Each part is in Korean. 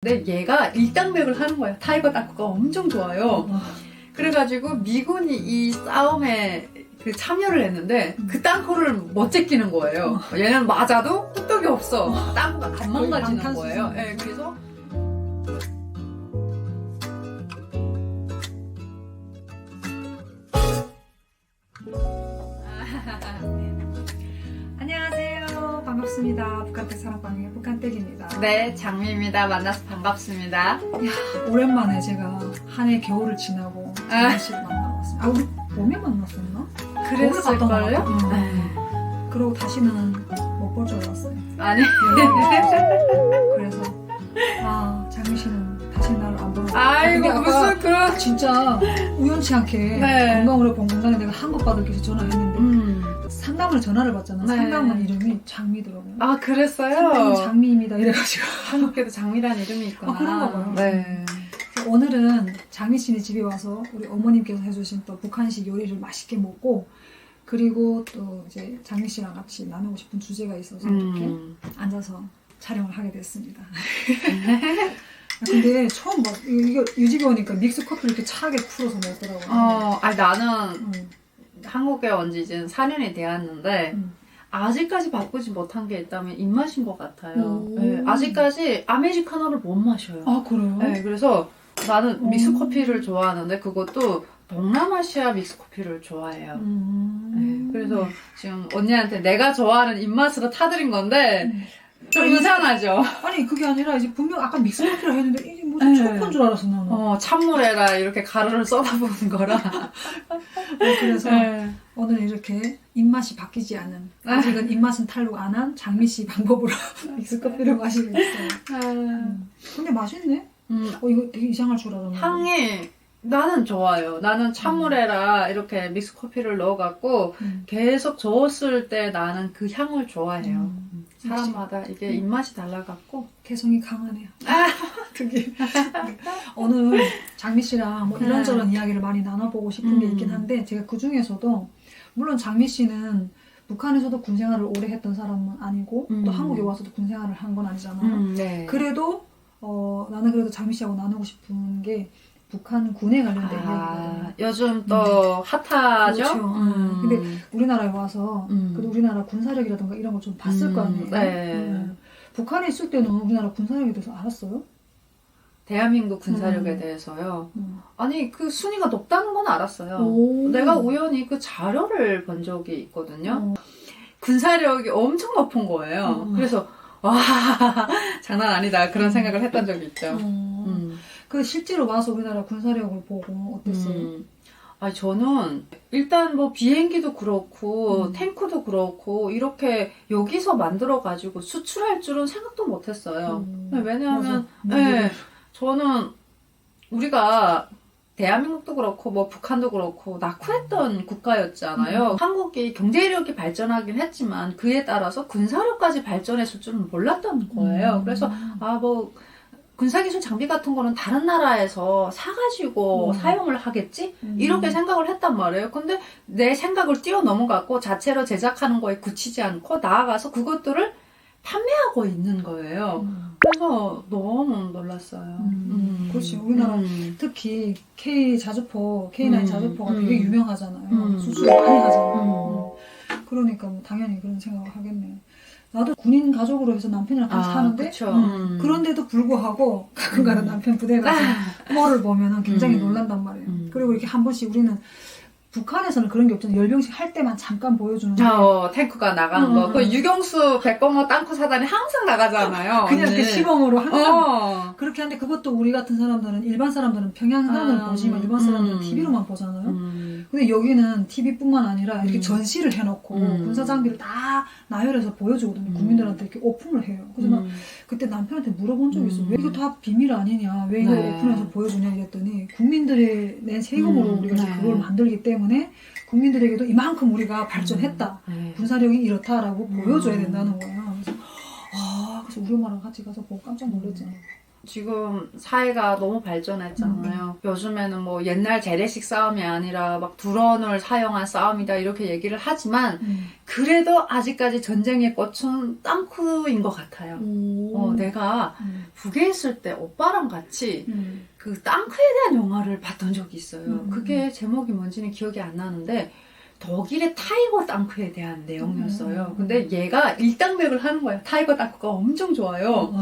근데 얘가 일당백을 하는 거야. 타이거 닦구가 엄청 좋아요. 그래가지고 미군이 이 싸움에 그 참여를 했는데 그 땅콩을 못 제끼는 거예요. 얘는 맞아도 끄떡이 없어. 땅콩가 안 망가지는 거예요. 네, 그래서 안녕하세요. 반갑습니다. 북한댁 사랑방의 북한댁입니다. 네, 장미입니다. 만나서 반갑습니다. 오랜만에 제가 한 해 겨울을 지나고 장미씨를 만나고 왔습니다. 우리 봄에 만났었나? 그랬을걸요? 그러고 다시는 못 볼 줄 알았어요. 아니. 그래서 장미씨는 다시 나를 안 보는 아이고 근데 무슨 그런. 진짜 우연치 않게 네. 건강으로 건강에 내가 한국 받을게서 전화했는데 상담을 전화를 받잖아. 네. 상담원 이름이 장미더라고요. 아, 그랬어요? 상담은 장미입니다 이래가지고 한국에도 장미라는 이름이 있구나. 그런가 봐요. 네. 오늘은 장미씨네 집에 와서 우리 어머님께서 해주신 또 북한식 요리를 맛있게 먹고 그리고 또 이제 장미씨랑 같이 나누고 싶은 주제가 있어서 이렇게 앉아서 촬영을 하게 됐습니다. 근데 처음 이거 이 집에 오니까 믹스 커피를 이렇게 차게 풀어서 먹더라고요. 아니 나는 한국에 온 지 이제 4년이 되었는데 아직까지 바꾸지 못한 게 있다면 입맛인 것 같아요. 네, 아직까지 아메리카노를 못 마셔요. 아 그래요? 네, 그래서 나는 믹스 커피를 좋아하는데 그것도 동남아시아 믹스 커피를 좋아해요. 네, 그래서 지금 언니한테 내가 좋아하는 입맛으로 타드린 건데 좀 이상하죠? 아니 그게 아니라 이제 분명 아까 믹스 커피라 했는데 이게 무슨 초코인 줄 알았어 나는. 찬물에다 이렇게 가루를 쏟아부은 거라. 그래서 오늘 이렇게 입맛이 바뀌지 않은 아직은 입맛은 탈록 안 한 장미씨 방법으로 믹스 커피를 마시고 있어요. 근데 맛있네. 이거 되게 이상할 줄 알았는데. 향이 나는 좋아요. 나는 찬물에다 이렇게 믹스 커피를 넣어갖고 계속 저었을 때 나는 그 향을 좋아해요. 사람마다 이게 입맛이 달라갖고. 개성이 강하네요. 그게. 오늘 장미씨랑 뭐 이런저런 이야기를 많이 나눠보고 싶은 게 있긴 한데 제가 그 중에서도 물론 장미씨는 북한에서도 군 생활을 오래 했던 사람은 아니고 또 한국에 와서도 군 생활을 한 건 아니잖아요. 네. 그래도 나는 그래도 장미씨하고 나누고 싶은 게 북한 군에 관련된 이야기거든요. 요즘 또 핫하죠? 그렇죠. 근데 우리나라에 와서 그래도 우리나라 군사력이라든가 이런 걸 좀 봤을 거 아니에요. 네. 북한에 있을 때는 우리나라 군사력에 대해서 알았어요? 대한민국 군사력에 대해서요. 아니 그 순위가 높다는 건 알았어요. 내가 우연히 그 자료를 본 적이 있거든요. 군사력이 엄청 높은 거예요. 그래서 와 장난 아니다 그런 생각을 했던 적이 있죠. 그 실제로 와서 우리나라 군사력을 보고 어땠어요? 아니 저는 일단 뭐 비행기도 그렇고 탱크도 그렇고 이렇게 여기서 만들어 가지고 수출할 줄은 생각도 못했어요. 왜냐하면 저는 우리가 대한민국도 그렇고 뭐 북한도 그렇고 낙후했던 국가였잖아요. 한국이 경제력이 발전하긴 했지만 그에 따라서 군사력까지 발전했을 줄은 몰랐던 거예요. 그래서 뭐 군사기술 장비 같은 거는 다른 나라에서 사가지고 사용을 하겠지? 이렇게 생각을 했단 말이에요. 근데 내 생각을 뛰어넘어갖고 자체로 제작하는 거에 그치지 않고 나아가서 그것들을 판매하고 있는 거예요. 그래서 너무 놀랐어요. 그렇지. 우리나라 특히 K9 자주포가 되게 유명하잖아요. 수출 많이 하잖아요. 그러니까 뭐 당연히 그런 생각을 하겠네요. 나도 군인 가족으로 해서 남편이랑 같이 사는데 그런데도 불구하고 가끔가다 남편 부대 가서 뭐를 보면 굉장히 놀란단 말이에요. 그리고 이렇게 한 번씩 우리는 북한에서는 그런 게 없잖아요. 열병식 할 때만 잠깐 보여주는데 탱크가 나가는 거. 그 유경수 백범호 땅콩 사단이 항상 나가잖아요. 그냥 언니. 이렇게 시범으로 항상 그렇게 하는데 그것도 우리 같은 사람들은 일반 사람들은 평양산을 보지만 일반 사람들은 TV로만 보잖아요. 근데 여기는 TV뿐만 아니라 이렇게 전시를 해놓고 군사 장비를 다 나열해서 보여주거든요. 국민들한테 이렇게 오픈을 해요. 그래서 나 그때 남편한테 물어본 적이 있어. 왜 이거 다 비밀 아니냐? 왜 이거 오픈해서 보여주냐? 이랬더니 국민들이 낸 세금으로 우리가 그걸 만들기 때문에 국민들에게도 이만큼 우리가 발전했다. 군사력이 이렇다라고 보여줘야 된다는 거야. 그래서 그래서 우리 엄마랑 같이 가서 보고 깜짝 놀랐잖아. 지금 사회가 너무 발전했잖아요. 요즘에는 뭐 옛날 재래식 싸움이 아니라 막 드론을 사용한 싸움이다 이렇게 얘기를 하지만 그래도 아직까지 전쟁의 꽃은 땅크인 것 같아요. 내가 북에 있을 때 오빠랑 같이 그 땅크에 대한 영화를 봤던 적이 있어요. 그게 제목이 뭔지는 기억이 안 나는데 독일의 타이거 땅크에 대한 내용이었어요. 근데 얘가 일당백을 하는 거예요. 타이거 땅크가 엄청 좋아요.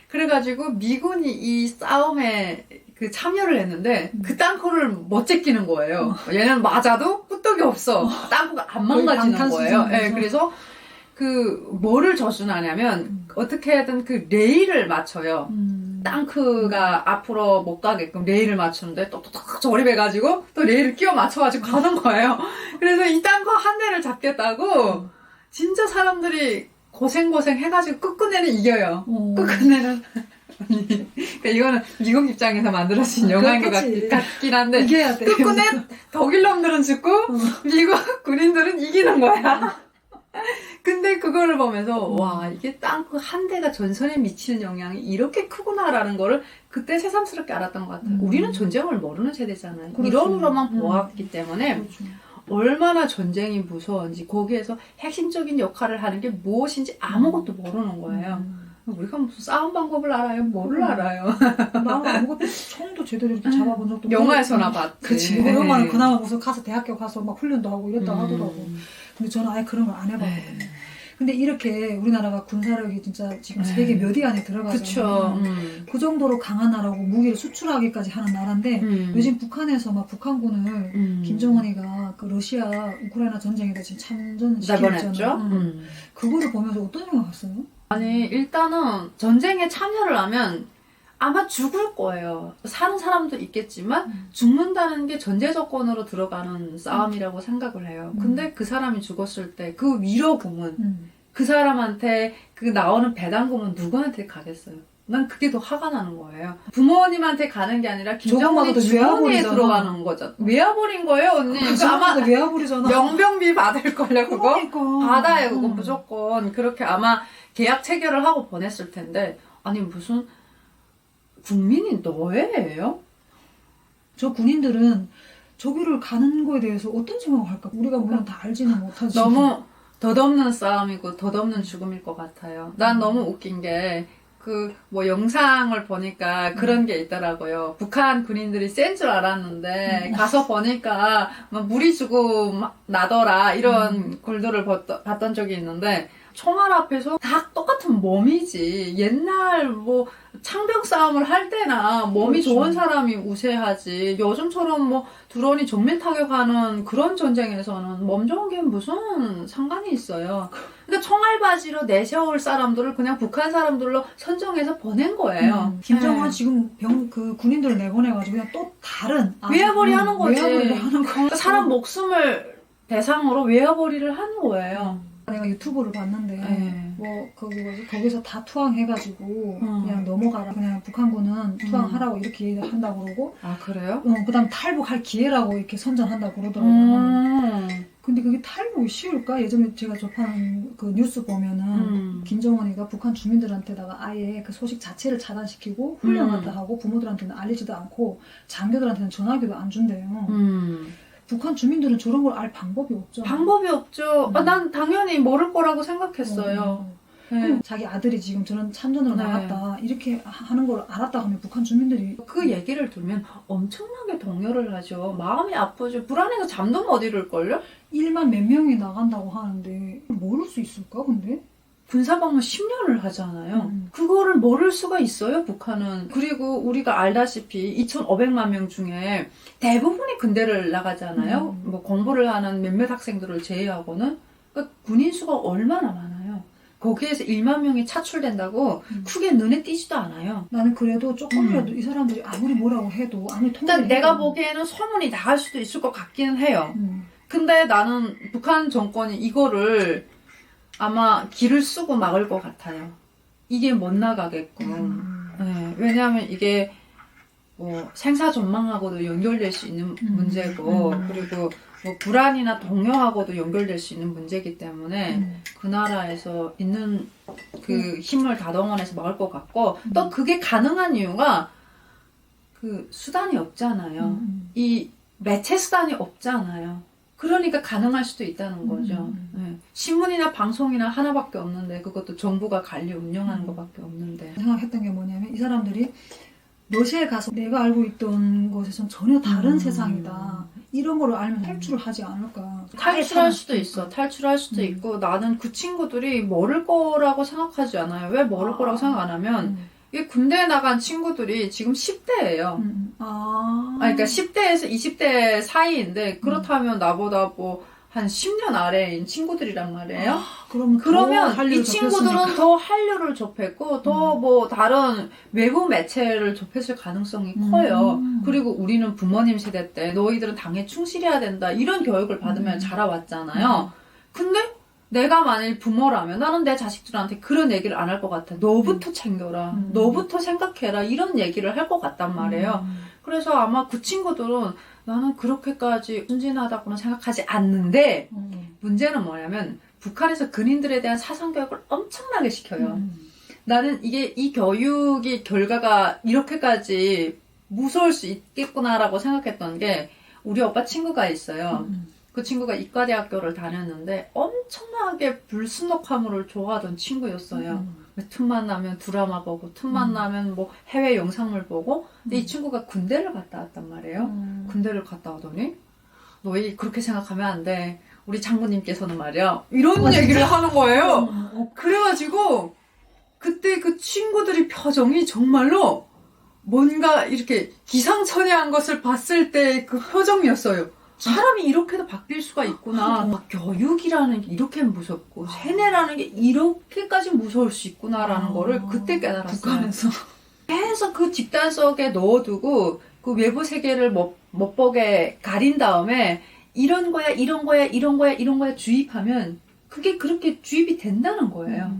그래가지고 미군이 이 싸움에 그 참여를 했는데 그 땅크를 못 제끼는 거예요. 얘는 맞아도 끄떡이 없어. 땅크가 안 망가지는 거예요. 네, 그래서 그 뭐를 저순하냐면 어떻게든 그 레일을 맞춰요. 땅크가 앞으로 못 가게끔 레일을 맞추는데 또 조립해가지고 또 레일을 끼워 맞춰가지고 가는 거예요. 그래서 이 땅크 한 대를 잡겠다고 진짜 사람들이 고생 해가지고 끝끝내는 이겨요. 끝끝내는. 그러니까 이거는 미국 입장에서 만들어진 영화인 것 같긴 한데 이겨야 돼. 끝끝내 독일 놈들은 죽고 미국 군인들은 이기는 거야. 근데 그거를 보면서 와 이게 땅크 한 대가 전선에 미치는 영향이 이렇게 크구나라는 거를 그때 새삼스럽게 알았던 것 같아요. 우리는 전쟁을 모르는 세대잖아요. 그렇죠. 이론으로만 보았기 때문에 그렇죠. 얼마나 전쟁이 무서운지 거기에서 핵심적인 역할을 하는 게 무엇인지 아무것도 모르는 거예요. 우리가 무슨 싸움 방법을 알아요? 뭐를 알아요? 나는 아무것도 총도 제대로 이렇게 잡아본 적도 영화에서나 봤지. 그치. 그것만 그나마 무슨 가서 대학교 가서 막 훈련도 하고 이랬다 하더라고. 근데 저는 아예 그런 걸 안 해봤거든요. 근데 이렇게 우리나라가 군사력이 진짜 지금 세계 몇 위 안에 들어가잖아요. 그 정도로 강한 나라고 무기를 수출하기까지 하는 나라인데 요즘 북한에서 막 북한군을 김정은이가 그 러시아 우크라이나 전쟁에다 지금 참전시키잖아요. 그거를 보면서 어떤 생각하셨어요? 아니 일단은 전쟁에 참여를 하면 아마 죽을 거예요. 사는 사람도 있겠지만 죽는다는 게 전제 조건으로 들어가는 싸움이라고 생각을 해요. 근데 그 사람이 죽었을 때 그 위로금은 그 사람한테 그 나오는 배당금은 누구한테 가겠어요? 난 그게 더 화가 나는 거예요. 부모님한테 가는 게 아니라 김정은이 주머니에 들어가는 거죠. 외화버린 거예요, 언니. 그 아마 외화버리잖아. 명병비 받을걸요, 그거? 그러니까. 받아요, 그거 무조건. 그렇게 아마 계약 체결을 하고 보냈을 텐데 아니 무슨 국민이 노예예요? 저 군인들은 저기를 가는 거에 대해서 어떤 생각을 할까? 우리가 물론 다 알지는 못하지. 너무 덧없는 싸움이고 덧없는 죽음일 것 같아요. 난 너무 웃긴 게 그 뭐 영상을 보니까 그런 게 있더라고요. 북한 군인들이 센 줄 알았는데 가서 보니까 막 무리 죽음 나더라 이런 글들을 봤던 적이 있는데 총알 앞에서 다 똑같은 몸이지. 옛날 뭐 창병 싸움을 할 때나 몸이 그렇죠. 좋은 사람이 우세하지. 요즘처럼 뭐 드론이 정밀 타격하는 그런 전쟁에서는 몸 좋은 게 무슨 상관이 있어요. 그러니까 총알바지로 내세울 사람들을 그냥 북한 사람들로 선정해서 보낸 거예요. 김정은은 네. 지금 그 군인들을 내보내가지고 그냥 또 다른 외화벌이 하는 거지. 외화벌이를 하는 거. 그러니까 사람 목숨을 대상으로 외화벌이를 하는 거예요. 내가 유튜브를 봤는데 뭐 거기 뭐지 거기서 다 투항해가지고 그냥 넘어가라 그냥 북한군은 투항하라고 이렇게 얘기를 한다고 그러고 아 그래요? 그다음 탈북할 기회라고 이렇게 선전한다고 그러더라고요. 근데 그게 탈북이 쉬울까? 예전에 제가 접한 그 뉴스 보면은 김정은이가 북한 주민들한테다가 아예 그 소식 자체를 차단시키고 훈련 갖다 하고 부모들한테는 알리지도 않고 장교들한테는 전화기도 안 준대요. 북한 주민들은 저런 걸 알 방법이 없죠. 방법이 없죠. 난 당연히 모를 거라고 생각했어요. 그럼 자기 아들이 지금 저런 참전으로 나갔다 이렇게 하는 걸 알았다 하면 북한 주민들이 그 얘기를 들으면 엄청나게 동요를 하죠. 마음이 아프죠. 불안해서 잠도 못 이룰걸요? 1만 몇 명이 나간다고 하는데 모를 수 있을까 근데? 군사방문 10년을 하잖아요. 그거를 모를 수가 있어요, 북한은. 그리고 우리가 알다시피 2,500만 명 중에 대부분이 군대를 나가잖아요. 뭐 공부를 하는 몇몇 학생들을 제외하고는. 그러니까 군인 수가 얼마나 많아요. 거기에서 1만 명이 차출된다고 크게 눈에 띄지도 않아요. 나는 그래도 조금이라도 이 사람들이 아무리 뭐라고 해도 아무리 통제를 일단 내가 보기에는 소문이 나갈 수도 있을 것 같기는 해요. 근데 나는 북한 정권이 이거를 아마 길을 쓰고 막을 것 같아요. 이게 못 나가게끔. 네, 왜냐하면 이게 뭐 생사 전망하고도 연결될 수 있는 문제고 그리고 뭐 불안이나 동요하고도 연결될 수 있는 문제이기 때문에 그 나라에서 있는 그 힘을 다 동원해서 막을 것 같고 또 그게 가능한 이유가 그 수단이 없잖아요. 이 매체 수단이 없잖아요. 그러니까 가능할 수도 있다는 거죠. 네. 신문이나 방송이나 하나밖에 없는데 그것도 정부가 관리 운영하는 것밖에 없는데 생각했던 게 뭐냐면 이 사람들이 러시아에 가서 내가 알고 있던 것에선 전혀 다른 세상이다. 이런 거를 알면 탈출을 하지 않을까. 탈출할 수도 있어. 탈출할 수도 있고 나는 그 친구들이 모를 거라고 생각하지 않아요. 왜 모를 거라고 생각 안 하면 이 군대에 나간 친구들이 지금 10대예요. 그러니까 10대에서 20대 사이인데 그렇다면 나보다 뭐 한 10년 아래인 친구들이란 말이에요. 그러면 이 친구들은 더 한류를 접했고 더 뭐 다른 외부 매체를 접했을 가능성이 커요. 그리고 우리는 부모님 세대 때 너희들은 당에 충실해야 된다 이런 교육을 받으면 자라왔잖아요. 근데 내가 만일 부모라면 나는 내 자식들한테 그런 얘기를 안 할 것 같아. 너부터 챙겨라. 너부터 생각해라. 이런 얘기를 할 것 같단 말이에요. 그래서 아마 그 친구들은 나는 그렇게까지 순진하다고는 생각하지 않는데 문제는 뭐냐면 북한에서 근인들에 대한 사상교육을 엄청나게 시켜요. 나는 이 교육이 결과가 이렇게까지 무서울 수 있겠구나라고 생각했던 게 우리 오빠 친구가 있어요. 그 친구가 이과대학교를 다녔는데 엄청나게 불순독화물을 좋아하던 친구였어요. 틈만 나면 드라마 보고 틈만 나면 뭐 해외 영상물 보고 근데 이 친구가 군대를 갔다 왔단 말이에요. 군대를 갔다 오더니 너희 그렇게 생각하면 안 돼. 우리 장모님께서는 말이야 이런 얘기를 하는 거예요. 그래가지고 그때 그 친구들이 표정이 정말로 뭔가 이렇게 기상천외한 것을 봤을 때 그 표정이었어요. 사람이 이렇게도 바뀔 수가 있구나. 교육이라는 게 이렇게 무섭고 세뇌라는 게 이렇게까지 무서울 수 있구나라는 거를 그때 깨달았어요. 북한에서 계속 그 집단 속에 넣어두고 그 외부 세계를 못 보게 가린 다음에 이런 거야 이런 거야 이런 거야 이런 거야 주입하면 그게 그렇게 주입이 된다는 거예요.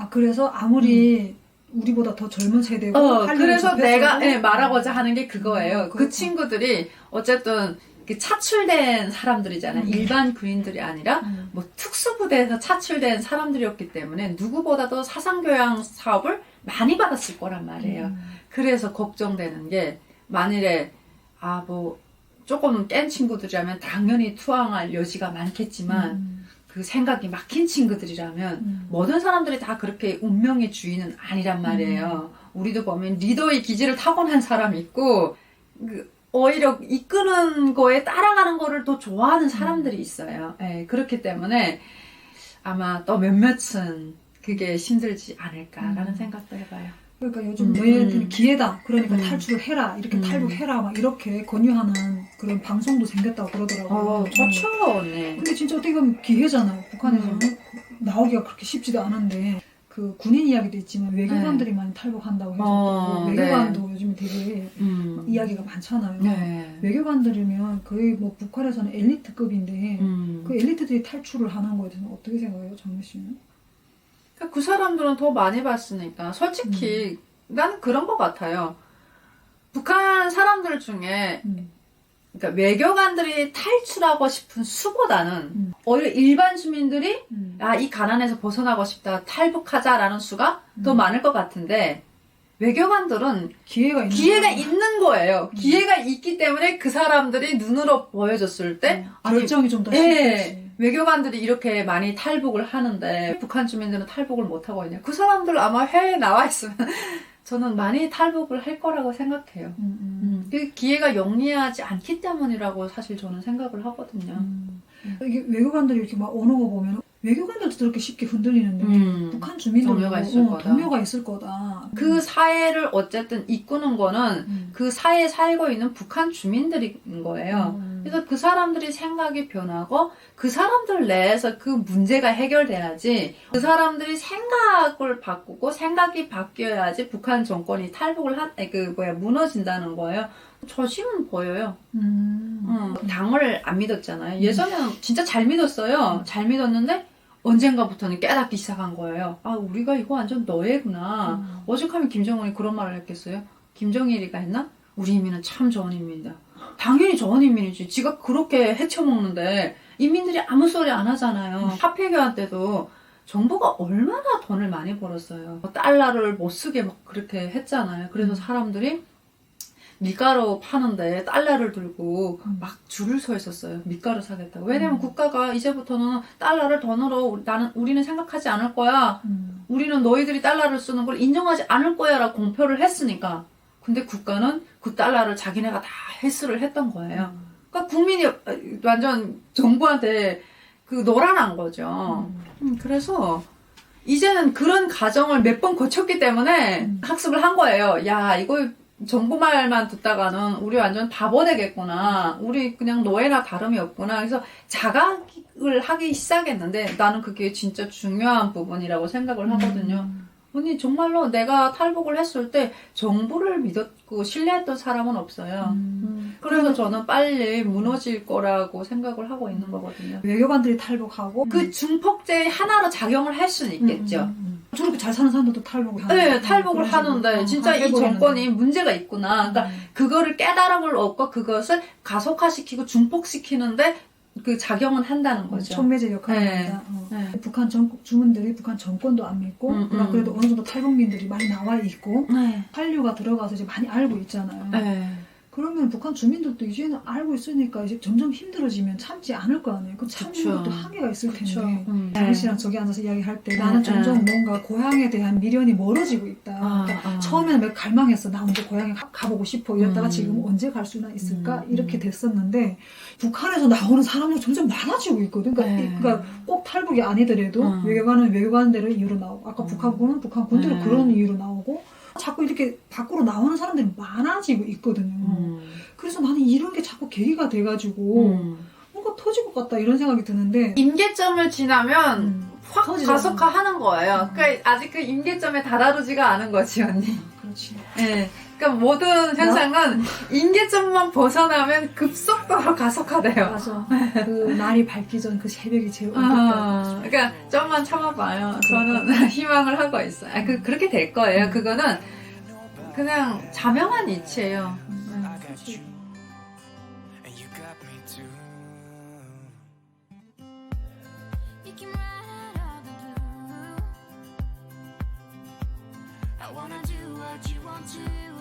그래서 아무리 우리보다 더 젊은 세대고 그래서 내가 말하고자 하는 게 그거예요. 그 친구들이 어쨌든 차출된 사람들이잖아요. 일반 군인들이 아니라 뭐 특수부대에서 차출된 사람들이었기 때문에 누구보다도 사상교양 사업을 많이 받았을 거란 말이에요. 그래서 걱정되는 게 만일에 뭐 조금 깬 친구들이라면 당연히 투항할 여지가 많겠지만 그 생각이 막힌 친구들이라면 모든 사람들이 다 그렇게 운명의 주인은 아니란 말이에요. 우리도 보면 리더의 기질을 타고난 사람이 있고 오히려 이끄는 거에 따라가는 거를 더 좋아하는 사람들이 있어요. 그렇기 때문에 아마 또 몇몇은 그게 힘들지 않을까라는 생각도 해봐요. 그러니까 요즘 너희한테는 기회다. 그러니까 탈출을 해라. 이렇게 탈북해라. 막 이렇게 권유하는 그런 방송도 생겼다고 그러더라고요. 좋죠. 네. 근데 진짜 어떻게 보면 기회잖아요. 북한에서는 나오기가 그렇게 쉽지도 않은데 그 군인 이야기도 있지만 외교관들이 많이 탈북한다고 해서 외교관도 요즘에 되게 이야기가 많잖아요. 외교관들이면 거의 뭐 북한에서는 엘리트급인데 그 엘리트들이 탈출을 하는 거에 대해서 어떻게 생각해요, 정우 씨는? 그 사람들은 더 많이 봤으니까 솔직히 나는 그런 것 같아요. 북한 사람들 중에 그러니까 외교관들이 탈출하고 싶은 수보다는 오히려 일반 주민들이 이 가난에서 벗어나고 싶다, 탈북하자라는 수가 더 많을 것 같은데 외교관들은 기회가 있는 거예요. 기회가 있기 때문에 그 사람들이 눈으로 보여줬을 때 결정이 좀 더 쉽겠지. 외교관들이 이렇게 많이 탈북을 하는데 북한 주민들은 탈북을 못하고 있냐. 그 사람들 아마 해외에 나와 있으면 저는 많이 탈북을 할 거라고 생각해요. 그 기회가 영리하지 않기 때문이라고 사실 저는 생각을 하거든요. 이게 외교관들이 이렇게 막 오는 거 보면 외교관들도 저렇게 쉽게 흔들리는데 북한 주민들도 동료가 있을 거다. 그 사회를 어쨌든 이끄는 거는 그 사회에 살고 있는 북한 주민들인 거예요. 그래서 그 사람들이 생각이 변하고 그 사람들 내에서 그 문제가 해결돼야지 그 사람들이 생각을 바꾸고 생각이 바뀌어야지 북한 정권이 탈북을 무너진다는 거예요. 저심은 보여요. 당을 안 믿었잖아요. 예전에는 진짜 잘 믿었어요. 잘 믿었는데 언젠가부터는 깨닫기 시작한 거예요. 우리가 이거 완전 너예구나. 오죽하면 김정은이 그런 말을 했겠어요? 김정일이가 했나? 우리 인민은 참 좋은 인민이다. 당연히 좋은 인민이지. 지가 그렇게 헤쳐먹는데 인민들이 아무 소리 안 하잖아요. 화폐 교환 때도 정부가 얼마나 돈을 많이 벌었어요. 달러를 못 쓰게 막 그렇게 했잖아요. 그래서 사람들이 밀가루 파는데 달러를 들고 막 줄을 서 있었어요. 밀가루 사겠다고. 왜냐면 국가가 이제부터는 달러를 돈으로 우리는 생각하지 않을 거야. 우리는 너희들이 달러를 쓰는 걸 인정하지 않을 거야 라고 공표를 했으니까. 근데 국가는 그 달러를 자기네가 다 헬스를 했던 거예요. 그러니까 국민이 완전 정부한테 그 노란한 거죠. 그래서 이제는 그런 가정을 몇 번 거쳤기 때문에 학습을 한 거예요. 야, 이거 정부 말만 듣다가는 우리 완전 바보 되겠구나. 우리 그냥 노예나 다름이 없구나. 그래서 자각을 하기 시작했는데 나는 그게 진짜 중요한 부분이라고 생각을 하거든요. 언니 정말로 내가 탈북을 했을 때 정부를 믿었고 신뢰했던 사람은 없어요. 그래서 저는 빨리 무너질 거라고 생각을 하고 있는 거거든요. 외교관들이 탈북하고 그 중폭제의 하나로 작용을 할 수는 있겠죠. 저렇게 잘 사는 사람들도 탈북을 하는 네, 탈북을 하는데 진짜 이 정권이 문제가 있구나. 그러니까 그거를 깨달음을 얻고 그것을 가속화시키고 중폭시키는데 그 작용은 한다는 거죠. 촉매제 역할을 네. 한다. 네. 북한 주민들이 북한 정권도 안 믿고 그래도 어느 정도 탈북민들이 많이 나와 있고 네. 한류가 들어가서 이제 많이 알고 있잖아요. 네. 그러면 북한 주민들도 이제는 알고 있으니까 이제 점점 힘들어지면 참지 않을 거 아니에요. 그 참는 그쵸. 것도 한계가 있을 그쵸. 텐데 자기 씨랑 저기 앉아서 이야기할 때 나는 점점 뭔가 고향에 대한 미련이 멀어지고 있다. 그러니까 처음에는 막 갈망했어. 나 언제 고향에 가보고 싶어. 이랬다가 지금 언제 갈 수나 있을까? 이렇게 됐었는데 북한에서 나오는 사람은 점점 많아지고 있거든. 그러니까 꼭 탈북이 아니더라도 외교관은 외교관대로 이유로 나오고 아까 북한군은 북한군대로 그런 이유로 나오고 자꾸 이렇게 밖으로 나오는 사람들이 많아지고 있거든요. 그래서 나는 이런 게 자꾸 계기가 돼가지고 뭔가 터질 것 같다 이런 생각이 드는데 임계점을 지나면 확 터지잖아. 가속화하는 거예요. 그러니까 아직 그 임계점에 다다르지가 않은 거지 언니. 그렇지. 네. 그러니까 모든 현상은 임계점만 벗어나면 급속도로 가속화돼요. 맞아. 그 날이 밝기 전 그 새벽이 제일 어렵다. 그러니까 좀만 참아봐요. 저는 희망을 하고 있어요. 그렇게 될 거예요. 그거는 그냥 자명한 이치예요. I wanna do what you want to.